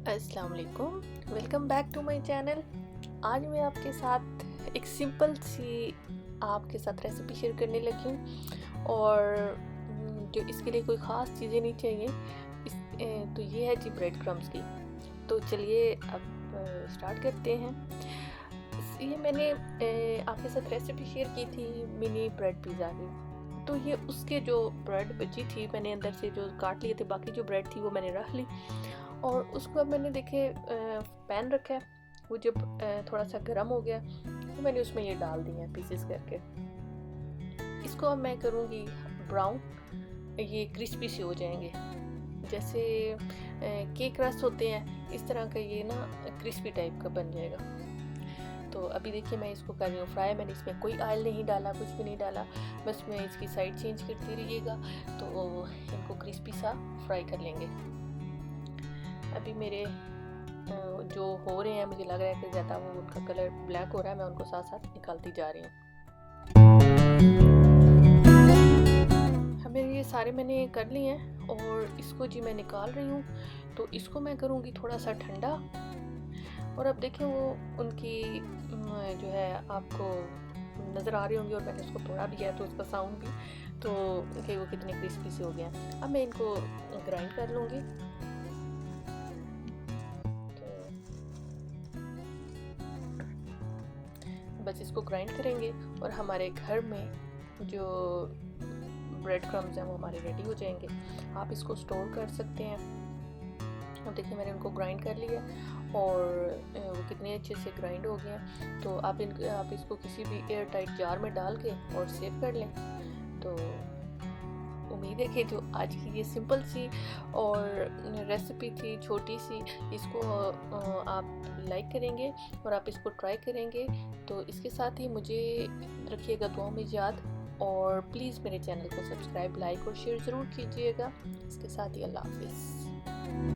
अस्सलाम वालेकुम, welcome back to my channel. आज मैं आपके साथ एक सिंपल सी आपके साथ रेसिपी शेयर करने लगी हूँ और जो इसके लिए कोई ख़ास चीज़ें नहीं चाहिए। तो ये है जी ब्रेड क्रम्स की। तो चलिए अब स्टार्ट करते हैं। ये मैंने आपके साथ रेसिपी शेयर की थी मिनी ब्रेड पिज़्ज़ा की। तो ये उसके जो ब्रेड बची थी मैंने अंदर से जो काट लिए थे, बाकी जो ब्रेड थी वो मैंने रख ली और उसको अब मैंने देखे पैन रखा है। वो जब थोड़ा सा गर्म हो गया तो मैंने उसमें ये डाल दिए पीसेस करके। इसको अब मैं करूँगी ब्राउन, ये क्रिस्पी से हो जाएंगे। जैसे केक रस होते हैं इस तरह का ये ना क्रिस्पी टाइप का बन जाएगा। तो अभी देखिए मैं इसको कर रही हूँ फ्राई। मैंने इसमें कोई ऑयल नहीं डाला, कुछ भी नहीं डाला, बस मैं इसकी साइड चेंज करती रहिएगा तो इनको क्रिस्पी सा फ्राई कर लेंगे। अभी मेरे जो हो रहे हैं मुझे लग रहा है कि ज़्यादा वो उनका कलर ब्लैक हो रहा है, मैं उनको साथ साथ निकालती जा रही हूँ। हमें ये सारे मैंने कर लिए हैं और इसको जी मैं निकाल रही हूँ। तो इसको मैं करूँगी थोड़ा सा ठंडा। और अब देखें वो उनकी जो है आपको नज़र आ रही होंगी और मैंने उसको तोड़ा भी है तो उसका साउंड भी, तो कि वो कितने क्रिस्पी से हो गए हैं। अब मैं इनको ग्राइंड कर लूँगी। बस इसको ग्राइंड करेंगे और हमारे घर में जो ब्रेड क्रम्स हैं वो हमारे रेडी हो जाएंगे। आप इसको स्टोर कर सकते हैं। अब देखिए मैंने उनको ग्राइंड कर लिया और वो कितने अच्छे से ग्राइंड हो गए हैं। तो आप इसको किसी भी एयर टाइट जार में डाल के और सेव कर लें। तो उम्मीद है कि जो आज की ये सिंपल सी और रेसिपी थी छोटी सी, इसको आप लाइक करेंगे और आप इसको ट्राई करेंगे। तो इसके साथ ही मुझे रखिएगा दुआओं में याद और प्लीज़ मेरे चैनल को सब्सक्राइब, लाइक और शेयर ज़रूर कीजिएगा। इसके साथ ही अल्लाह हाफिज़।